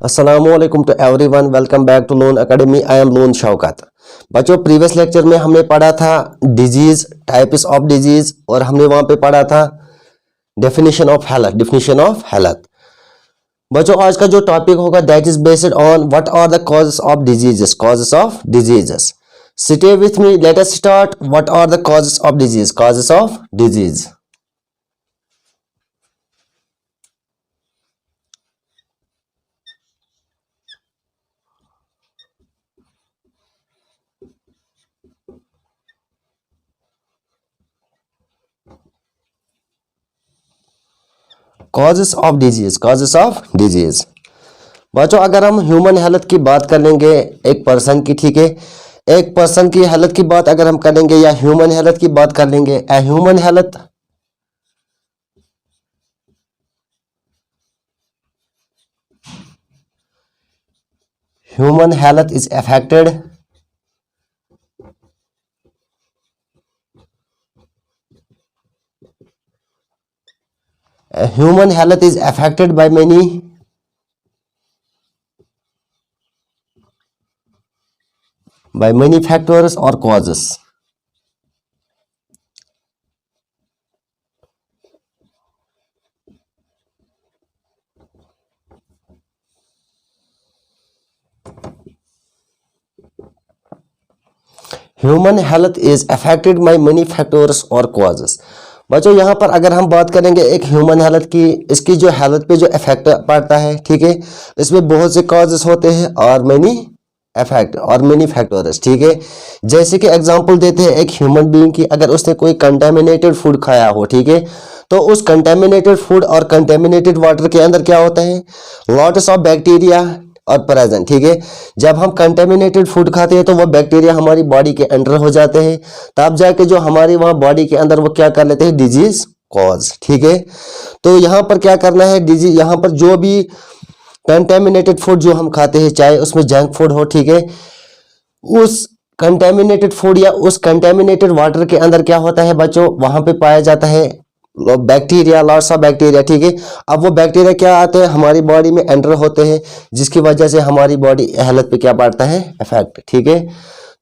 अस्सलामुअलैकुम to everyone, welcome back to Lone academy. I am Lone Shaukat. बच्चों, previous lecture में हमने पढ़ा था डिजीज, टाइप्स ऑफ डिजीज, और हमने वहां पे पढ़ा था डेफिनेशन ऑफ हेल्थ। बच्चों, आज का जो टॉपिक होगा that is based on what are the causes of diseases. Stay with me, let us start. What are the causes of disease? Causes of disease. बच्चों, अगर हम ह्यूमन हेल्थ की बात कर लेंगे, एक पर्सन की, ठीक है, एक पर्सन की हेल्थ की बात अगर हम करेंगे या ह्यूमन हेल्थ की बात कर लेंगे, human health is affected by many factors or causes. Human health is affected by money factors और कॉजेस। बच्चों, यहाँ पर अगर हम बात करेंगे एक ह्यूमन हेल्थ की, इसकी जो हेल्थ पे जो इफेक्ट पड़ता है, ठीक है, इसमें बहुत से कॉजेस होते हैं और मनी फैक्टर्स, ठीक है। जैसे कि एग्जांपल देते हैं एक ह्यूमन बीइंग की, अगर उसने कोई कंटेमिनेटेड फूड खाया हो, ठीक है, तो उस कंटेमिनेटेड फूड और कंटेमिनेटेड वाटर के अंदर क्या होता है, लॉट्स ऑफ बैक्टीरिया और प्रेजेंट, ठीक है। जब हम कंटेमिनेटेड फूड खाते हैं तो वो बैक्टीरिया हमारी बॉडी के अंदर हो जाते हैं, तब जाके जो हमारी वहाँ बॉडी के अंदर वो क्या कर लेते हैं, डिजीज कॉज, ठीक है। तो यहाँ पर क्या करना है, डिजीज, यहाँ पर जो भी कंटेमिनेटेड फूड जो हम खाते हैं, चाहे उसमें जंक फूड हो, ठीक है, उस कंटेमिनेटेड फूड या उस कंटेमिनेटेड वाटर के अंदर क्या होता है बच्चों, वहां पे पाया जाता है बैक्टीरिया, लॉट्स ऑफ बैक्टीरिया, ठीक है। अब वो बैक्टीरिया क्या आते हैं, हमारी बॉडी में एंटर होते हैं, जिसकी वजह से हमारी बॉडी हेल्थ पे क्या पड़ता है, इफेक्ट, ठीक है।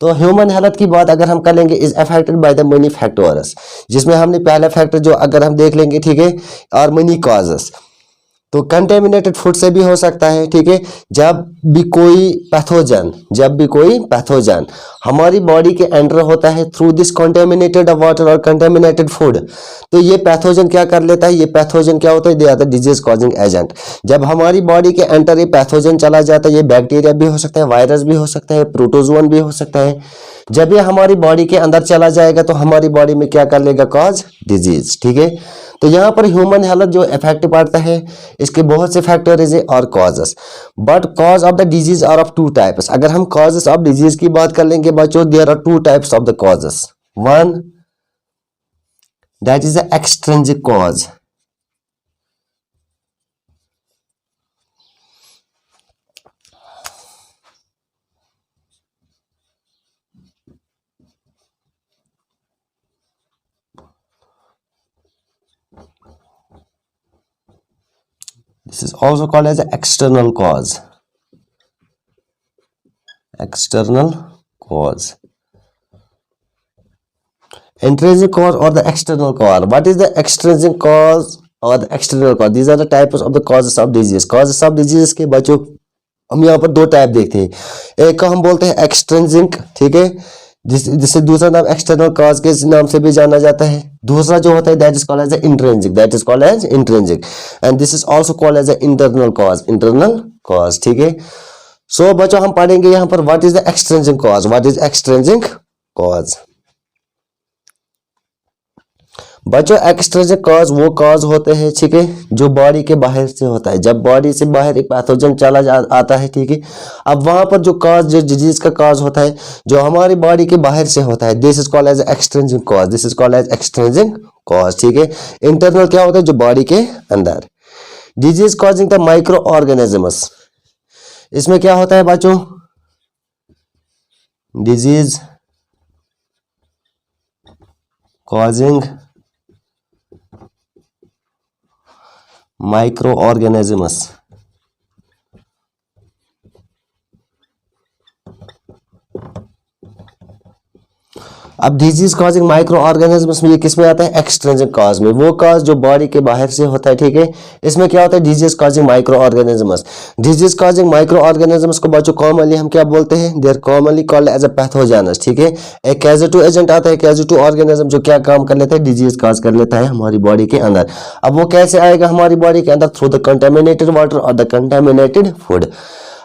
तो ह्यूमन हेल्थ की बात अगर हम करेंगे, is affected by the money factors, जिसमें हमने पहला फैक्टर जो अगर हम देख लेंगे, ठीक है, और मनी कॉजेस। तो कंटेमिनेटेड फूड से भी हो सकता है, ठीक है। जब भी कोई पैथोजन हमारी बॉडी के एंटर होता है थ्रू दिस कंटेमिनेटेड वाटर और कंटेमिनेटेड फूड, तो ये पैथोजन क्या कर लेता है, ये पैथोजन क्या होता है, they are the disease causing agent. जब हमारी बॉडी के एंटर ये पैथोजन चला जाता है, ये बैक्टीरिया भी हो सकता है, वायरस भी हो सकता है, प्रोटोजोन भी हो सकता है। जब ये हमारी बॉडी के अंदर चला जाएगा तो हमारी बॉडी में क्या कर लेगा, कॉज डिजीज, ठीक है। तो यहाँ पर ह्यूमन हेल्थ जो इफेक्ट पड़ता है, इसके बहुत से फैक्टर्स है और causes, but cause of the disease are of two types. अगर हम कॉजेस ऑफ डिजीज की बात कर लेंगे बच्चों, there are two types of the causes. One, that is the extrinsic cause. This is also called as an external cause. Intrinsic cause or the external cause. What is the extrinsic cause or the external cause? These are the types of the causes of disease. Causes of disease के बच्चों हम यहाँ पर दो type देखते हैं। एक को हम बोलते हैं एक्सट्रिंसिक, ठीक है, जिसे दूसरा नाम एक्सटर्नल कॉज के नाम से भी जाना जाता है। दूसरा जो होता है that is called as intrinsic, and this is also called as internal cause, ठीक है। सो बच्चों, हम पढ़ेंगे यहाँ पर what is the extrinsic cause. बच्चों, एक्सट्रिंसिक कॉज वो कॉज होते हैं, ठीक है, जो बॉडी के बाहर से होता है। जब बॉडी से बाहर एक पैथोजन आता है, ठीक है, अब वहां पर जो कॉज, जो डिजीज का कॉज होता है, जो हमारी बॉडी के बाहर से होता है, this is called as extrinsic cause, ठीक है। इंटरनल क्या होता है, जो बॉडी के अंदर। Disease causing the micro organisms, इसमें क्या होता है बच्चों, डिजीज कॉजिंग माइक्रो ऑर्गेनिजम्स, अब डिजीज कॉजिंग माइक्रो ऑर्गेनिजम्स में ये किस में आता है, एक्सट्रिंसिक कॉज में, वो कॉज जो बॉडी के बाहर से होता है, ठीक है। इसमें क्या होता है, disease causing micro organisms. Disease causing micro organisms को बच्चों कॉमनली हम क्या बोलते हैं, they are commonly called as a pathogens, ठीक है। एक कैजेटिव एजेंट आता है, कैजेटिव ऑर्गेनिज्म जो क्या काम कर लेता है, डिजीज कॉज कर लेता है हमारी बॉडी के अंदर। अब वो कैसे आएगा हमारी बॉडी के अंदर, थ्रू द कंटेमिनेटेड वाटर और द कंटेमिनेटेड फूड।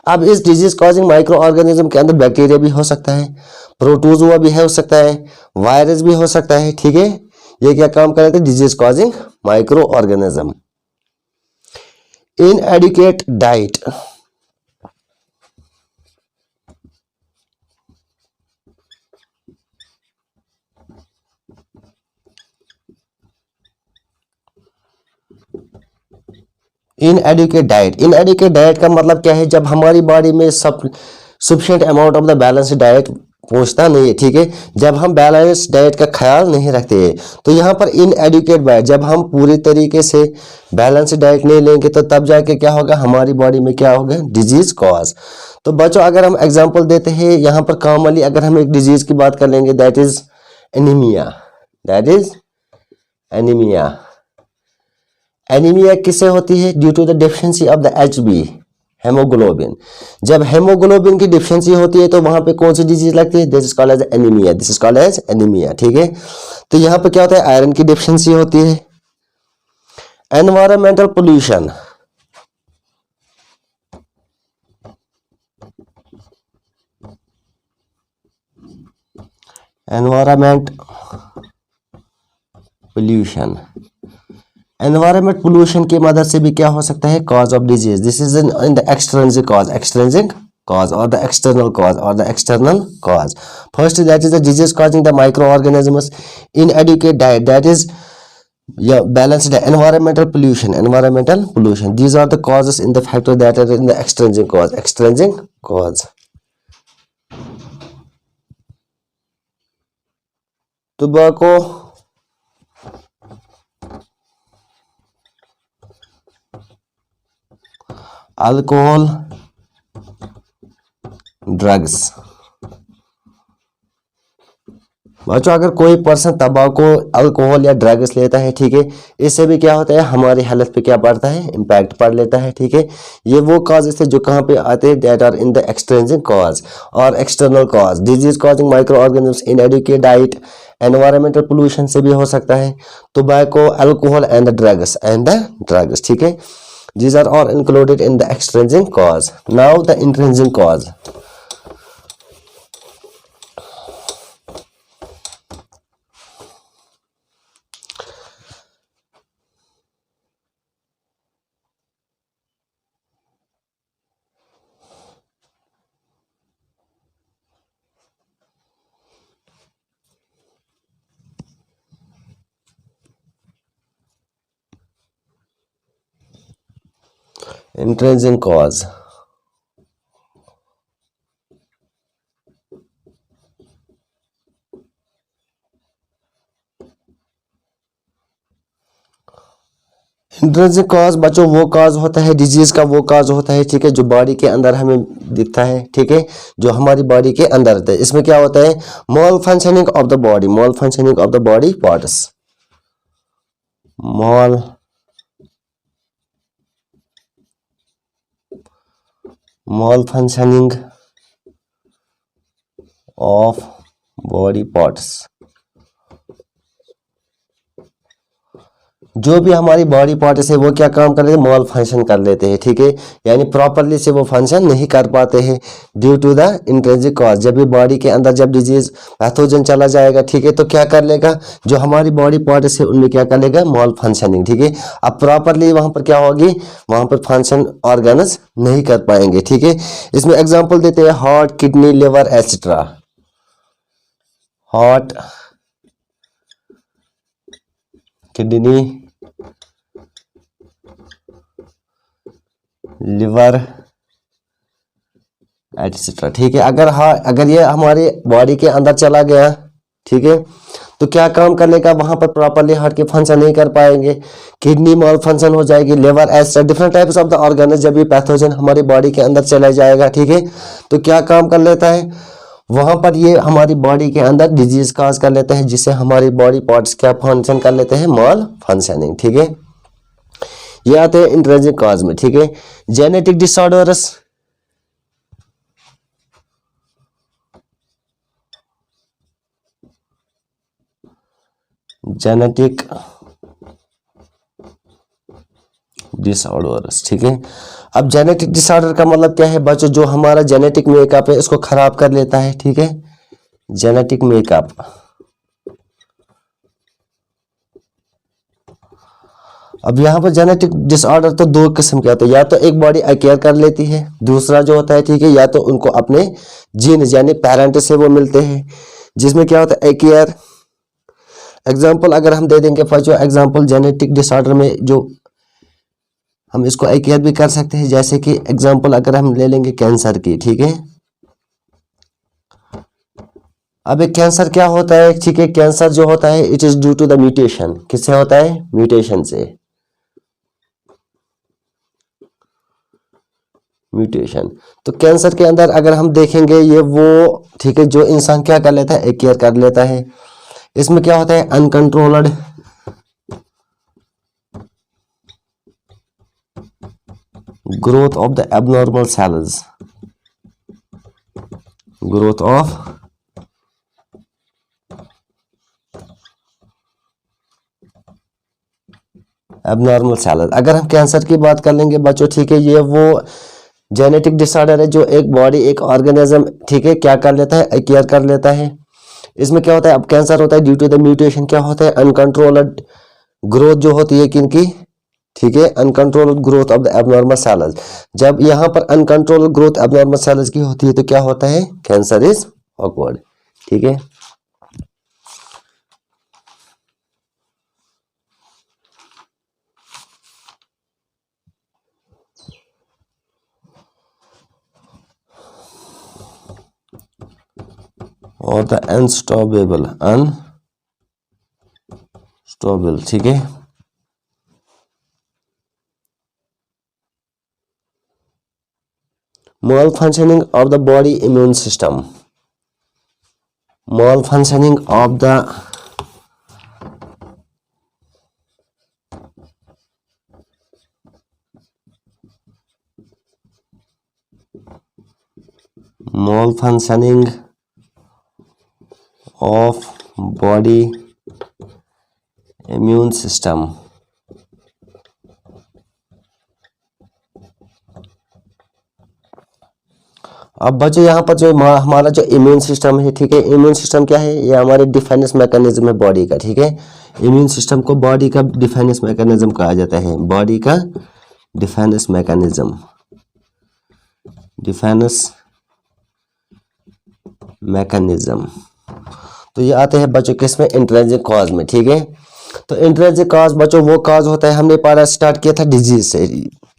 अब इस डिजीज कॉजिंग माइक्रो ऑर्गेनिज्म के अंदर बैक्टीरिया भी हो सकता है, प्रोटोजुआ भी हो सकता है, वायरस भी हो सकता है, ठीक है। ये क्या काम कर रहे थे, disease causing micro organism. इनएडिक्वेट diet, इनएडिक्वेट diet, इनएडिक्वेट diet का मतलब क्या है, जब हमारी बॉडी में sufficient amount of the balance diet पहुंचता नहीं है, ठीक है। जब हम बैलेंस डाइट का ख्याल नहीं रखते हैं, तो यहाँ पर इनएडिक्वेट डाइट, जब हम पूरी तरीके से बैलेंस डाइट नहीं लेंगे तो तब जाके क्या होगा, हमारी बॉडी में क्या होगा, डिजीज कॉज। तो बच्चों अगर हम एग्जांपल देते हैं यहाँ पर कॉमनली, अगर हम एक डिजीज की बात कर लेंगे, that is anaemia, that is anaemia. Anaemia किससे होती है, due to the deficiency of the HB, haemoglobin. जब हेमोग्लोबिन की डिफिशियंसी होती है तो वहां पे कौन सी डिजीज लगती है, this is called as anaemia, this is called as anaemia, ठीक है। तो यहाँ पे क्या होता है, आयरन की डिफिशियंसी होती है। Environmental pollution, environment pollution, environment pollution की मदद से भी क्या हो सकता है, cause of disease. This is in the extrinsic cause, extrinsic cause or the external cause or the external cause. First that is the disease causing the microorganisms, inadequate diet, that is balanced environmental pollution. These are the causes in the factor that are in the extrinsic cause. Tobacco, alcohol, drugs. बच्चों अगर कोई person तंबाकू, alcohol या drugs लेता है, ठीक है, इससे भी क्या होता है, हमारी हेल्थ पे क्या पड़ता है, इम्पैक्ट पड़ लेता है, ठीक है। ये वो कॉजेस थे जो कहाँ पे आते हैं, that are in the extrinsic cause और external cause. Disease causing micro organisms, inadequate diet, environmental pollution से भी हो सकता है, tobacco, alcohol and the drugs, ठीक है। These are all included in the extrinsic cause. Now the intrinsic cause. Intrinsic cause. Intrinsic cause बच्चों वो cause होता है, डिजीज का वो कॉज होता है, ठीक है, जो बॉडी के अंदर हमें दिखता है, ठीक है, जो हमारी बॉडी के अंदर रहता है। इसमें क्या होता है, mall functioning of the body parts, mall functioning of body parts, जो भी हमारी बॉडी पार्ट्स है वो क्या काम कर लेते हैं, मॉल फंक्शन कर लेते हैं, ठीक है, यानी प्रॉपरली से वो फंक्शन नहीं कर पाते हैं due to the intrinsic cause. जब भी बॉडी के अंदर जब डिजीज पैथोजन चला जाएगा, ठीक है, तो क्या कर लेगा, जो हमारी बॉडी पार्ट्स है उनमें क्या कर लेगा, मॉल फंक्शनिंग, ठीक है। अब प्रॉपरली वहां पर क्या होगी, वहां पर फंक्शन ऑर्गन्स नहीं कर पाएंगे, ठीक है। इसमें एग्जाम्पल देते हैं, heart, kidney, liver etcetera. Heart, kidney, liver etcetera, ठीक है। अगर ये हमारे बॉडी के अंदर चला गया, ठीक है, तो क्या काम करने का, वहां पर प्रॉपरली हार्ट के फंक्शन नहीं कर पाएंगे, किडनी मॉल फंक्शन हो जाएगी, liver etcetera, different types of the organ जब भी पैथोजन हमारी बॉडी के अंदर चला जाएगा, ठीक है, तो क्या काम कर लेता है, वहां पर ये हमारी बॉडी के अंदर डिजीज काज कर लेते हैं, जिससे हमारी बॉडी पार्ट्स क्या फंक्शन कर लेते हैं, मॉल फंक्शनिंग। ठीक है, ये आते हैं इंट्रिंसिक काज में। ठीक है, जेनेटिक डिसऑर्डर्स, जेनेटिक डिसऑर्डर्स। ठीक है, अब जेनेटिक डिसऑर्डर का मतलब क्या है बच्चों, जो हमारा जेनेटिक मेकअप है इसको खराब कर लेता है। ठीक है, जेनेटिक मेकअप। अब यहाँ पर जेनेटिक डिसऑर्डर तो दो किस्म के होते हैं, या तो एक बॉडी एक्वायर कर लेती है, दूसरा जो होता है, ठीक है, या तो उनको अपने जीन यानी पेरेंट से वो मिलते हैं, जिसमें क्या होता है एक्वायर। एग्जाम्पल अगर हम दे देंगे बच्चों, एग्जाम्पल जेनेटिक डिसऑर्डर में जो हम इसको एक्वायर भी कर सकते हैं, जैसे कि एग्जाम्पल अगर हम ले लेंगे कैंसर की। ठीक है, अब एक कैंसर क्या होता है, ठीक है, कैंसर जो होता है it is due to the mutation. किससे होता है, म्यूटेशन से। म्यूटेशन, तो कैंसर के अंदर अगर हम देखेंगे ये वो, ठीक है, जो इंसान क्या कर लेता है, एक्वायर कर लेता है। इसमें क्या होता है, uncontrolled growth of the abnormal cells, growth of abnormal cells. अगर हम कैंसर की बात कर लेंगे बच्चों, ठीक है, ये वो जेनेटिक डिसऑर्डर है जो एक बॉडी एक ऑर्गेनिज्म, ठीक है, क्या कर लेता है, एक्वायर कर लेता है। इसमें क्या होता है, अब कैंसर होता है ड्यू टू द म्यूटेशन, क्या होता है, अनकंट्रोल्ड ग्रोथ जो होती है किनकी, ठीक है, uncontrolled growth of the abnormal cells. जब यहाँ पर अनकंट्रोल्ड ग्रोथ एबनॉर्मल सेल्स की होती है तो क्या होता है, कैंसर इज ऑकवर्ड। ठीक है, और द अनस्टॉपेबल, अनस्टॉपेबल। ठीक है, malfunctioning of the body immune system, malfunctioning of the malfunctioning of body immune system। अब बच्चों यहाँ पर जो हमारा जो इम्यून सिस्टम है, ठीक है, इम्यून सिस्टम क्या है, ये हमारे डिफेंस मैकेनिज्म है बॉडी का। ठीक है, इम्यून सिस्टम को बॉडी का डिफेंस मैकेनिज्म कहा जाता है, बॉडी का डिफेंस मैकेनिज्म, डिफेंस मैकेनिज्म। तो ये आते हैं बच्चों किसमें, इंट्रिंसिक कॉज में। ठीक है, तो इंट्रिंसिक कॉज बच्चों वो कॉज होता है, हमने पढ़ा स्टार्ट किया था डिजीज से,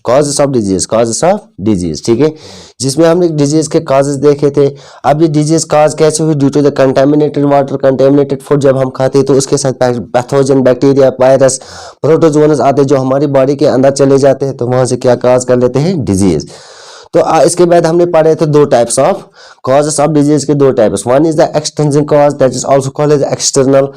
causes of disease, causes of disease. ठीक है, जिसमें हमने डिजीज के कॉजेस देखे थे। अब ये डिजीज कॉज कैसे हुई, due to the contaminated water, contaminated food जब हम खाते हैं तो उसके साथ पैथोजन, बैक्टीरिया, वायरस, प्रोटोजोन्स आते हैं जो हमारी बॉडी के अंदर चले जाते हैं, तो वहां से क्या कॉज कर लेते हैं, डिजीज। तो इसके बाद हमने पढ़े थे दो types of causes of disease के, दो types. One is the extrinsic cause, that is also called as external.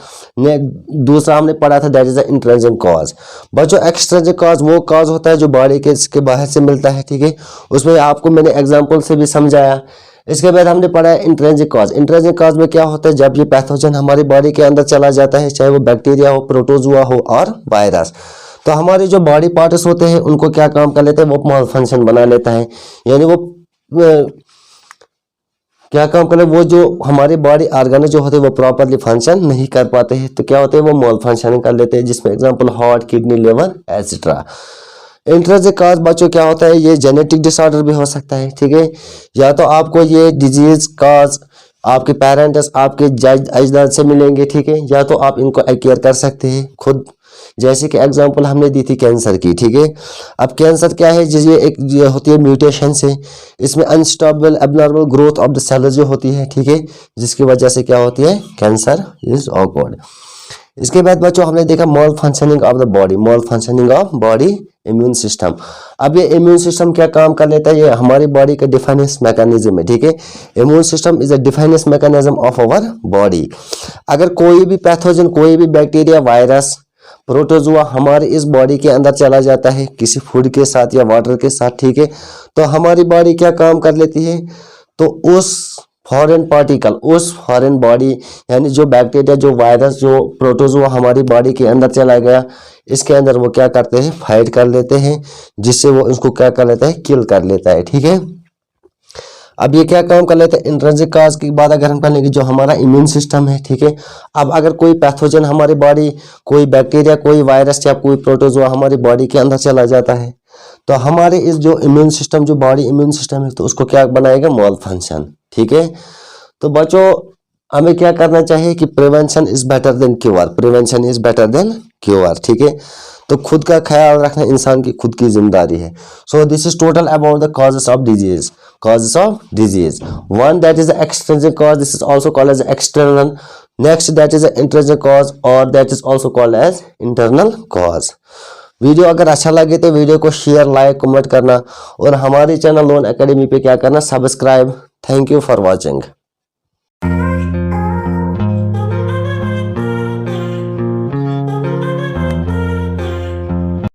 दूसरा हमने पढ़ा था that is the intrinsic cause. बच्चों एक्सट्रिंसिक कॉज वो कॉज होता है जो बॉडी के बाहर से मिलता है। ठीक है, उसमें आपको मैंने एग्जांपल से भी समझाया। इसके बाद हमने पढ़ा है इंट्रिंसिक कॉज। इंट्रिंसिक कॉज में क्या होता है, जब ये पैथोजन हमारी बॉडी के अंदर चला जाता है, चाहे वो बैक्टीरिया हो, प्रोटोजुआ हो और वायरस, तो हमारे जो बॉडी पार्ट्स होते हैं उनको क्या काम कर लेते हैं, वो माल फंक्शन बना लेता है। यानी वो क्या काम कर ले, वो जो हमारे बॉडी ऑर्गन जो होते हैं वो प्रॉपरली फंक्शन नहीं कर पाते हैं, तो क्या होते हैं, वो माल फंक्शनिंग कर लेते हैं, जिसमें example heart, kidney, liver etcetera. Intrinsic cause बच्चों क्या होता है, ये जेनेटिक डिसऑर्डर भी हो सकता है। ठीक है, या तो आपको ये डिजीज कॉज आपके पेरेंट्स, आपके अजदाद से मिलेंगे। ठीक है, या तो आप इनको एक्वायर कर सकते हैं खुद, जैसे कि एग्जांपल हमने दी थी कैंसर की। ठीक है, अब कैंसर क्या है, जिस ये होती है म्यूटेशन से, इसमें unstoppable abnormal growth of the cells जो होती है, ठीक है, जिसकी वजह से क्या होती है, कैंसर इज ऑकवर्ड। इसके बाद बच्चों हमने देखा malfunctioning of the body, malfunctioning of body immune system. अब ये इम्यून सिस्टम क्या काम कर लेता है, ये हमारी बॉडी का डिफेंस मैकेनिज्म है, ठीक है। Immune system is a defence mechanism of our body. अगर कोई भी पैथोजन, कोई भी बैक्टीरिया, वायरस, प्रोटोजुआ हमारे इस बॉडी के अंदर चला जाता है किसी फूड के साथ या वाटर के साथ, ठीक है, तो हमारी बॉडी क्या काम कर लेती है, तो उस फॉरेन पार्टिकल, उस फॉरेन बॉडी यानी जो बैक्टीरिया, जो वायरस, जो प्रोटोजुआ हमारी बॉडी के अंदर चला गया, इसके अंदर वो क्या करते हैं, फाइट कर लेते हैं, जिससे वो उसको क्या कर लेता है, किल कर लेता है, ठीक है। अब ये क्या काम कर लेते हैं, इंट्रिंसिक काज की बात अगर हम कर लेंगे, जो हमारा इम्यून सिस्टम है, ठीक है। अब अगर कोई पैथोजन हमारी बॉडी, कोई बैक्टीरिया, कोई वायरस या कोई प्रोटोजुआ हमारी बॉडी के अंदर चला जाता है, तो हमारे इस जो इम्यून सिस्टम, जो बॉडी इम्यून सिस्टम है, तो उसको क्या बनाएगा, मॉल फंक्शन, ठीक है। तो बच्चों हमें क्या करना चाहिए कि prevention is better than cure, prevention is better than cure, ठीक है। तो खुद का ख्याल रखना इंसान की खुद की जिम्मेदारी है। So this is total about the causes of disease, causes of disease. One, that is the extrinsic cause, this is also called as external. Next, that is the intrinsic cause, or that is also called as internal cause. Video अगर अच्छा लगे तो video को share, like, comment करना और हमारे channel loan academy पे क्या करना, subscribe. Thank you for watching.